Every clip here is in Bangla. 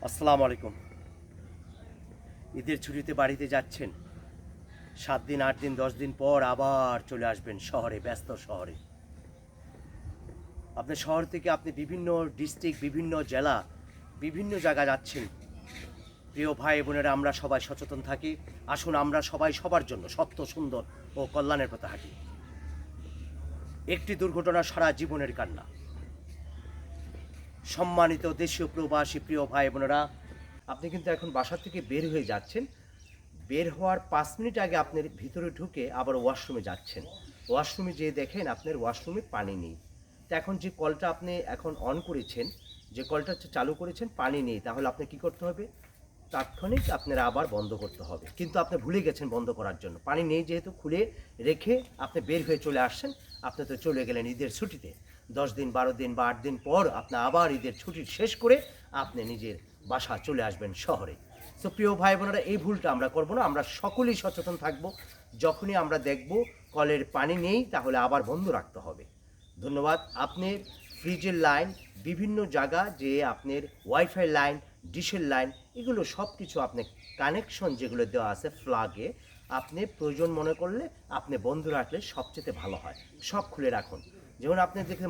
আসসালামু আলাইকুম। ঈদের ছুটিতে বাড়িতে যাচ্ছেন, 7 দিন 8 দিন 10 দিন পর আবার চলে আসবেন শহরে, ব্যস্ত শহরে। আপনার শহর থেকে আপনি বিভিন্ন ডিস্ট্রিক্ট, বিভিন্ন জেলা, বিভিন্ন জায়গা যাচ্ছেন। প্রিয় ভাই বোনেরা, আমরা সবাই সচেতন থাকি। আসুন আমরা সবাই সবার জন্য সত্য, সুন্দর ও কল্যাণের পথে হাঁটি। একটি দুর্ঘটনা সারা জীবনের কান্না। সম্মানিত দেশীয় প্রবাসী প্রিয় ভাই বোনেরা, আপনি কিন্তু এখন বাসা থেকে বের হয়ে যাচ্ছেন। বের হওয়ার 5 মিনিট আগে আপনার ভিতরে ঢুকে আবার ওয়াশরুমে যাচ্ছেন। ওয়াশরুমে যেয়ে দেখেন আপনার ওয়াশরুমে পানি নেই। তো এখন যে কলটা আপনি এখন অন করেছেন, যে কলটা চালু করেছেন, পানি নেই, তাহলে আপনি কি করতে হবে? তাৎক্ষণিক আপনার আবার বন্ধ করতে হবে। কিন্তু আপনি ভুলে গেছেন বন্ধ করার জন্য, পানি নেই যেহেতু, খুলে রেখে আপনি বের হয়ে চলে আসছেন। আপনি তো চলে গেলেন ঈদের ছুটিতে। 10 দিন 12 দিন বা 8 দিন পর আপনি আবার ঈদের ছুটি শেষ করে আপনি নিজের বাসা চলে আসবেন শহরে। তো প্রিয় ভাই বোনেরা, এই ভুলটা আমরা করব না। আমরা সকলেই সচেতন থাকব। যখনই আমরা দেখব কলের পানি নেই, তাহলে আবার বন্ধ রাখতে হবে। ধন্যবাদ। আপনি ফ্রিজের লাইন, বিভিন্ন জায়গা যে আপনার ওয়াইফাই লাইন, ডিশের লাইন, এগুলো সব কিছু আপনি কানেকশন যেগুলো দেওয়া আছে ফ্লাগে, আপনি প্রয়োজন মনে করলে আপনি বন্ধ রাখলে সবচেয়ে ভালো হয়। সব খুলে রাখুন। যেমন আপনি দেখেন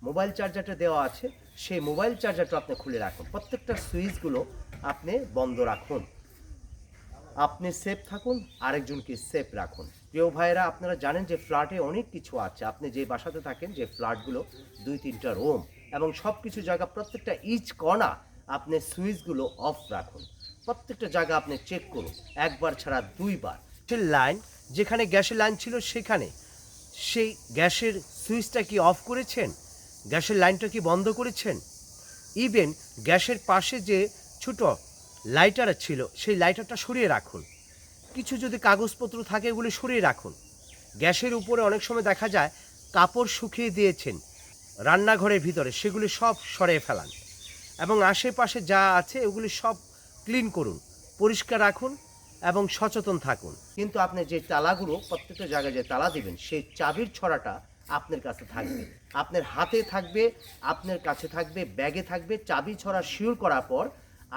মোবাইল চার্জারটা দেওয়া আছে, সেই মোবাইল চার্জারটা আপনি খুলে রাখুন। প্রত্যেকটা সুইচগুলো আপনি বন্ধ রাখুন। আপনি সেফ থাকুন, আরেকজনকে সেফ রাখুন। প্রিয় ভাইয়েরা, আপনারা জানেন যে ফ্ল্যাটে অনেক কিছু আছে। আপনি যে বাসাতে থাকেন, যে ফ্ল্যাটগুলো 2-3টা রুম এবং সব কিছু জায়গা, প্রত্যেকটা ইচ কর্নার আপনি সুইচগুলো অফ রাখুন। প্রত্যেকটা জায়গা আপনি চেক করুন, একবার ছাড়া 2বার। লাইন, যেখানে গ্যাসের লাইন ছিল সেখানে সেই গ্যাসের সুইচটা কি অফ করেছেন? গ্যাসের লাইনটা কি বন্ধ করেছেন? ইভেন গ্যাসের পাশে যে ছোট লাইটার ছিল, সেই লাইটারটা সরিয়ে রাখুন। কিছু যদি কাগজপত্র থাকে, এগুলি সরিয়ে রাখুন। গ্যাসের উপরে অনেক সময় দেখা যায় কাপড় শুকিয়ে দিয়েছেন রান্নাঘরের ভিতরে, সেগুলি সব সরিয়ে ফেলান এবং আশেপাশে যা আছে এগুলি সব ক্লিন করুন, পরিষ্কার রাখুন এবং সচেতন থাকুন। কিন্তু আপনি যে তালাগুলো, প্রত্যেকটা জায়গায় যে তালা দিবেন, সেই চাবির ছড়াটা আপনার কাছে থাকবে, আপনার হাতে থাকবে, আপনার কাছে থাকবে, ব্যাগে থাকবে। চাবি ছড়া শিওর করার পর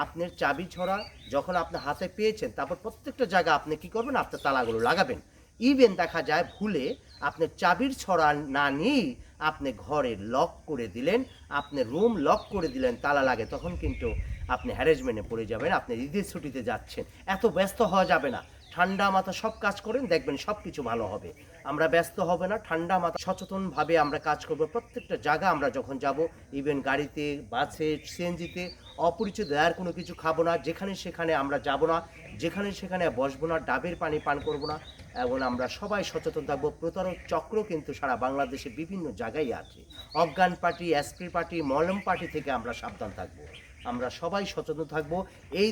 আপনার চাবি ছড়া যখন আপনি হাতে পেয়েছেন, তারপর প্রত্যেকটা জায়গা আপনি কি করবেন? আপনার তালাগুলো লাগাবেন। ইভেন দেখা যায় ভুলে আপনার চাবির ছড়া না নিয়েই আপনি ঘরে লক করে দিলেন, আপনি রুম লক করে দিলেন, তালা লাগে, তখন কিন্তু আপনি হ্যারেসমেন্টে পড়ে যাবেন। আপনি ঈদের ছুটিতে যাচ্ছেন, এত ব্যস্ত হওয়া যাবে না। ঠান্ডা মাথা সব কাজ করেন, দেখবেন সব কিছু ভালো হবে। আমরা ব্যস্ত হবে না, ঠান্ডা মাথা সচেতনভাবে আমরা কাজ করব। প্রত্যেকটা জায়গা আমরা যখন যাব, ইভেন গাড়িতে, বাসে, সিএনজিতে, অপরিচিত আর কোনো কিছু খাবো না। যেখানে সেখানে আমরা যাব না, যেখানে সেখানে বসবো না, ডাবের পানি পান করব না। এবং আমরা সবাই সচেতন থাকবো। প্রতারক চক্র কিন্তু সারা বাংলাদেশে বিভিন্ন জায়গায় আছে। অজ্ঞান পার্টি, এসপি পার্টি, মলম পার্টি থেকে আমরা সাবধান থাকবো। আমরা সবাই সচেতন থাকবো। এই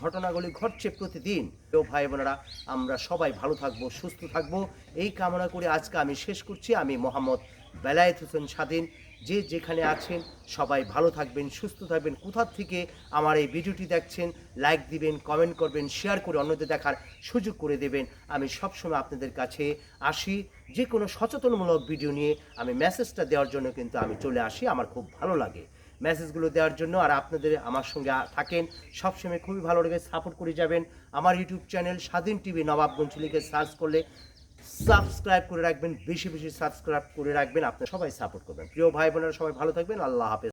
ঘটনাগুলি ঘটছে প্রতিদিন। প্রিয় ভাই বোনেরা, আমরা সবাই ভালো থাকবো, সুস্থ থাকবো, এই কামনা করে আজকে আমি শেষ করছি। আমি মোহাম্মদ বেলায়েত হোসেন স্বাধীন। যে যেখানে আছেন সবাই ভালো থাকবেন, সুস্থ থাকবেন। কোথা থেকে আমার এই ভিডিওটি দেখছেন, লাইক দিবেন, কমেন্ট করবেন, শেয়ার করে অন্যদের দেখার সুযোগ করে দেবেন। আমি সবসময় আপনাদের কাছে আসি, যে কোনো সচেতনমূলক ভিডিও নিয়ে আমি মেসেজটা দেওয়ার জন্য কিন্তু আমি চলে আসি। আমার খুব ভালো লাগে মেসেজগুলো দেওয়ার জন্য। আর আপনাদের আমার সঙ্গে থাকেন সবসময়, খুবই ভালো লাগে, সাপোর্ট করে যাবেন। আমার ইউটিউব চ্যানেল স্বাধীন টিভি নবাবগঞ্জ লিখে সার্চ করলে সাবস্ক্রাইব করে রাখবেন, বেশি বেশি সাবস্ক্রাইব করে রাখবেন। আপনারা সবাই সাপোর্ট করবেন। প্রিয় ভাই বোনেরা, সবাই ভালো থাকবেন। আল্লাহ হাফেজ।